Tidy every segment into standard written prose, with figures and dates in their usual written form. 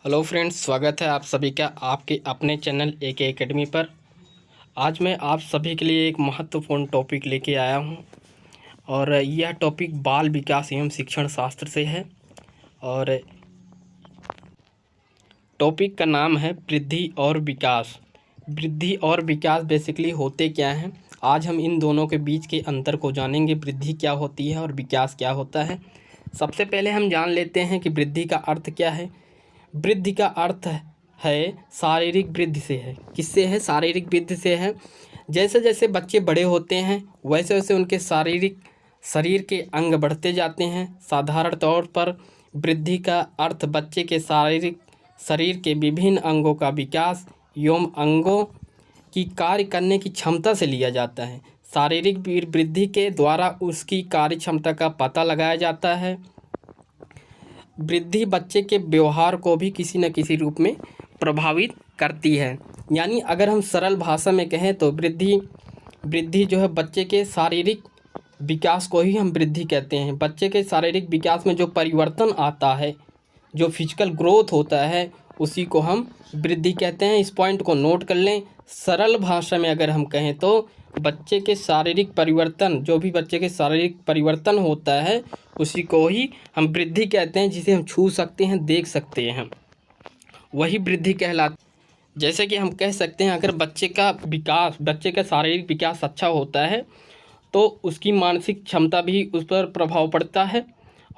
Hello friends, स्वागत है आप सभी का आपके अपने चैनल AK एकेडमी पर। आज मैं आप सभी के लिए एक महत्वपूर्ण टॉपिक लेके आया हूं और यह टॉपिक बाल विकास एवं शिक्षण शास्त्र से है और टॉपिक का नाम है वृद्धि और विकास। वृद्धि और विकास बेसिकली होते क्या हैं, आज हम इन दोनों के बीच के अंतर को जानेंगे। वृद्धि क्या होती है और विकास क्या होता है। सबसे पहले हम जान लेते हैं कि वृद्धि का अर्थ क्या है। वृद्धि का अर्थ है शारीरिक वृद्धि से है। किससे है? शारीरिक वृद्धि से है। जैसे जैसे बच्चे बड़े होते हैं वैसे वैसे उनके शरीर के अंग बढ़ते जाते हैं। साधारण तौर पर वृद्धि का अर्थ बच्चे के शरीर के विभिन्न अंगों का विकास एवं अंगों की कार्य करने की क्षमता से लिया जाता है। शारीरिक वृद्धि के द्वारा उसकी कार्य क्षमता का पता लगाया जाता है। वृद्धि बच्चे के व्यवहार को भी किसी न किसी रूप में प्रभावित करती है। यानी अगर हम सरल भाषा में कहें तो वृद्धि जो है बच्चे के शारीरिक विकास को ही हम वृद्धि कहते हैं। बच्चे के शारीरिक विकास में जो परिवर्तन आता है, जो फिजिकल ग्रोथ होता है, उसी को हम वृद्धि कहते हैं। इस पॉइंट को नोट कर लें। सरल भाषा में अगर हम कहें तो बच्चे के शारीरिक परिवर्तन, जो भी बच्चे के शारीरिक परिवर्तन होता है उसी को ही हम वृद्धि कहते हैं, जिसे हम छू सकते हैं, देख सकते हैं, वही वृद्धि कहलाता। जैसे कि हम कह सकते हैं अगर बच्चे का शारीरिक विकास अच्छा होता है तो उसकी मानसिक क्षमता भी उस पर प्रभाव पड़ता है।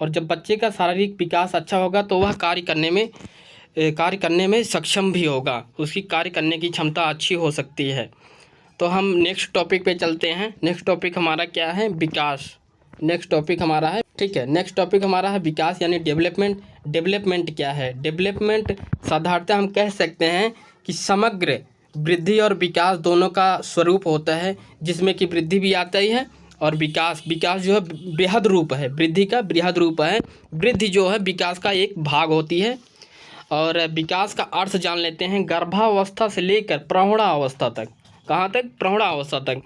और जब बच्चे का शारीरिक विकास अच्छा होगा तो वह कार्य करने में सक्षम भी होगा, उसकी कार्य करने की क्षमता अच्छी हो सकती है। तो हम नेक्स्ट टॉपिक पे चलते हैं। नेक्स्ट टॉपिक हमारा क्या है? विकास। नेक्स्ट टॉपिक हमारा है, ठीक है, नेक्स्ट टॉपिक हमारा है विकास यानी डेवलपमेंट। डेवलपमेंट क्या है? डेवलपमेंट साधारणतः हम कह सकते हैं कि समग्र वृद्धि और विकास दोनों का स्वरूप होता है, जिसमें कि वृद्धि भी आता ही है और विकास जो है बृहद रूप है, वृद्धि का बृहद रूप है। वृद्धि जो है विकास का एक भाग होती है। और विकास का अर्थ जान लेते हैं। गर्भावस्था से लेकर प्रौढ़ावस्था तक, कहाँ तक? प्रौढ़ावस्था तक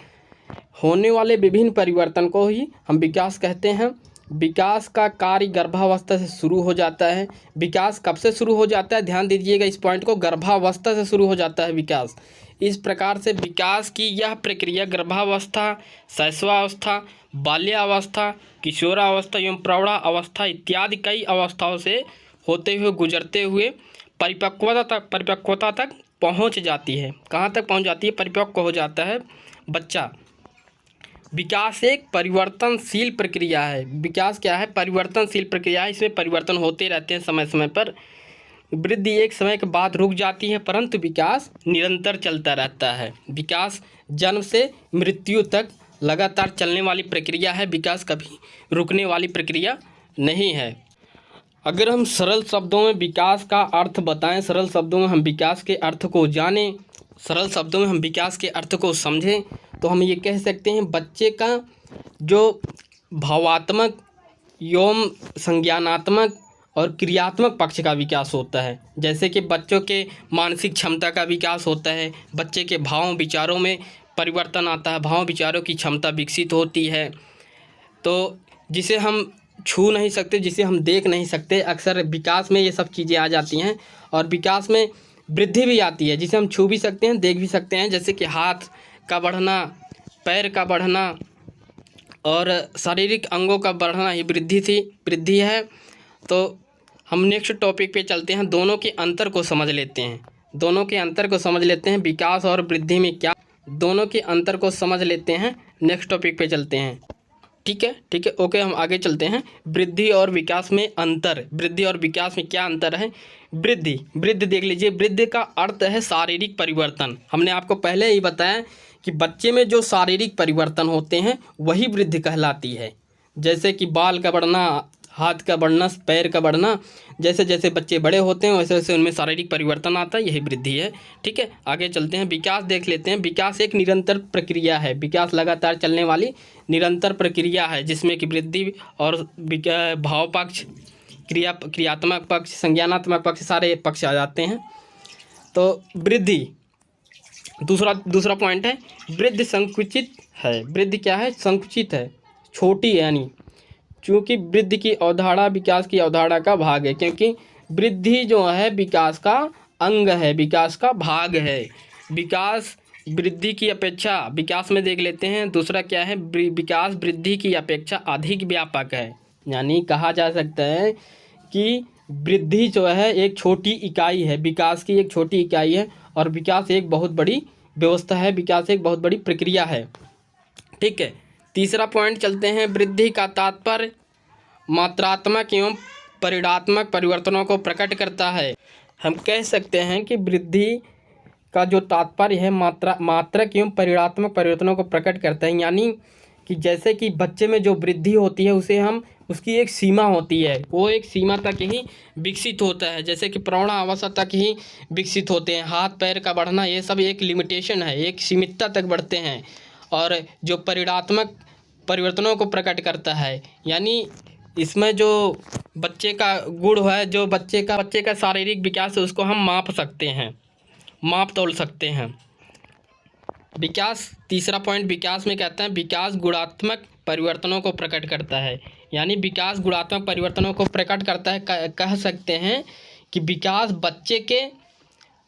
होने वाले विभिन्न परिवर्तन को ही हम विकास कहते हैं। विकास का कार्य गर्भावस्था से शुरू हो जाता है। विकास कब से शुरू हो जाता है? ध्यान दीजिएगा इस पॉइंट को, गर्भावस्था से शुरू हो जाता है विकास। इस प्रकार से विकास की यह प्रक्रिया गर्भावस्था, शैशवावस्था, बाल्यावस्था, किशोरावस्था एवं प्रौढ़ावस्था इत्यादि कई अवस्थाओं से होते हुए गुजरते हुए परिपक्वता तक पहुंच जाती है। कहाँ तक पहुंच जाती है? परिपक्व हो जाता है बच्चा। विकास एक परिवर्तनशील प्रक्रिया है। विकास क्या है? परिवर्तनशील प्रक्रिया है। इसमें परिवर्तन होते रहते हैं समय समय पर। वृद्धि एक समय के बाद रुक जाती है, परंतु विकास निरंतर चलता रहता है। विकास जन्म से मृत्यु तक लगातार चलने वाली प्रक्रिया है। विकास कभी रुकने वाली प्रक्रिया नहीं है। अगर हम सरल शब्दों में विकास का अर्थ बताएं, सरल शब्दों में हम विकास के अर्थ को जानें, सरल शब्दों में हम विकास के अर्थ को समझें, तो हम ये कह सकते हैं बच्चे का जो भावात्मक एवं संज्ञानात्मक और क्रियात्मक पक्ष का विकास होता है। जैसे कि बच्चों के मानसिक क्षमता का विकास होता है, बच्चे के भाव विचारों में परिवर्तन आता है, भाव विचारों की क्षमता विकसित होती है, तो जिसे हम छू नहीं सकते, जिसे हम देख नहीं सकते। अक्सर विकास में ये सब चीज़ें आ जाती हैं। और विकास में वृद्धि भी आती है जिसे हम छू भी सकते हैं, देख भी सकते हैं। जैसे कि हाथ का बढ़ना, पैर का बढ़ना और शारीरिक अंगों का बढ़ना, ये वृद्धि है। तो हम नेक्स्ट टॉपिक पे चलते हैं। दोनों के अंतर को समझ लेते हैं। विकास और वृद्धि में क्या, दोनों के अंतर को समझ लेते हैं। नेक्स्ट टॉपिक पे चलते हैं। ठीक है, ओके, हम आगे चलते हैं। वृद्धि और विकास में अंतर। वृद्धि और विकास में क्या अंतर है? वृद्धि देख लीजिए। वृद्धि का अर्थ है शारीरिक परिवर्तन। हमने आपको पहले ही बताया कि बच्चे में जो शारीरिक परिवर्तन होते हैं वही वृद्धि कहलाती है। जैसे कि बाल का बढ़ना, हाथ का बढ़ना, पैर का बढ़ना, जैसे जैसे बच्चे बड़े होते हैं वैसे वैसे उनमें शारीरिक परिवर्तन आता है, यही वृद्धि है। ठीक है, आगे चलते हैं। विकास देख लेते हैं। विकास एक निरंतर प्रक्रिया है। विकास लगातार चलने वाली निरंतर प्रक्रिया है, जिसमें कि वृद्धि और भाव पक्ष, क्रियात्मक पक्ष, संज्ञानात्मक पक्ष, सारे पक्ष आ जाते हैं। तो वृद्धि दूसरा पॉइंट है, वृद्धि संकुचित है। वृद्धि क्या है? संकुचित है, छोटी है। यानी चूँकि वृद्धि की अवधारणा विकास की अवधारणा का भाग है, क्योंकि वृद्धि जो है विकास का अंग है, विकास का भाग है। विकास वृद्धि की अपेक्षा, विकास में देख लेते हैं दूसरा क्या है, विकास वृद्धि की अपेक्षा अधिक व्यापक है। यानी कहा जा सकता है कि वृद्धि जो है एक छोटी इकाई है, विकास की एक छोटी इकाई है, और विकास एक बहुत बड़ी व्यवस्था है, विकास एक बहुत बड़ी प्रक्रिया है। ठीक है, तीसरा पॉइंट चलते हैं। वृद्धि का तात्पर्य मात्रात्मक एवं परिमाणात्मक परिवर्तनों को प्रकट करता है। हम कह सकते हैं कि वृद्धि का जो तात्पर्य है मात्रक एवं परिमाणात्मक परिवर्तनों को प्रकट करता है। यानी कि जैसे कि बच्चे में जो वृद्धि होती है उसे हम, उसकी एक सीमा होती है, वो एक सीमा तक ही विकसित होता है। जैसे कि प्रौढ़ावस्था तक ही विकसित होते हैं, हाथ पैर का बढ़ना ये सब एक लिमिटेशन है, एक सीमितता तक बढ़ते हैं। और जो परिमाणात्मक परिवर्तनों को प्रकट करता है, यानी इसमें जो बच्चे का गुण है, जो बच्चे का शारीरिक विकास है, उसको हम माप सकते हैं, माप तोल सकते हैं। विकास, तीसरा पॉइंट विकास में कहते हैं विकास गुणात्मक परिवर्तनों को प्रकट करता है। यानी विकास गुणात्मक परिवर्तनों को प्रकट करता है। कह सकते हैं कि विकास बच्चे के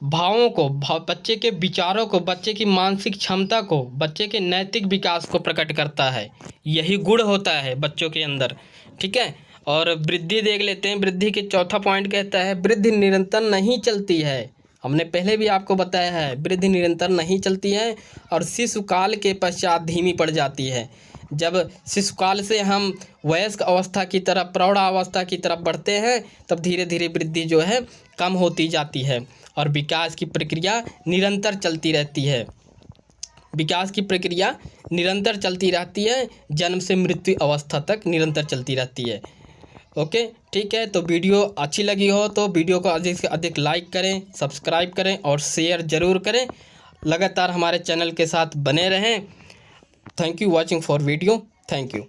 भावों को, बच्चे के विचारों को, बच्चे की मानसिक क्षमता को, बच्चे के नैतिक विकास को प्रकट करता है। यही गुण होता है बच्चों के अंदर। ठीक है, और वृद्धि देख लेते हैं। वृद्धि के चौथा पॉइंट कहता है वृद्धि निरंतर नहीं चलती है। हमने पहले भी आपको बताया है, वृद्धि निरंतर नहीं चलती है और शिशुकाल के पश्चात धीमी पड़ जाती है। जब शिशुकाल से हम वयस्क अवस्था की तरफ, प्रौढ़ावस्था की तरफ बढ़ते हैं, तब धीरे धीरे वृद्धि जो है कम होती जाती है और विकास की प्रक्रिया निरंतर चलती रहती है। विकास की प्रक्रिया निरंतर चलती रहती है, जन्म से मृत्यु अवस्था तक निरंतर चलती रहती है। ओके, ठीक है। तो वीडियो अच्छी लगी हो तो वीडियो को अधिक से अधिक लाइक करें, सब्सक्राइब करें और शेयर ज़रूर करें। लगातार हमारे चैनल के साथ बने रहें। Thank you watching for video. Thank you.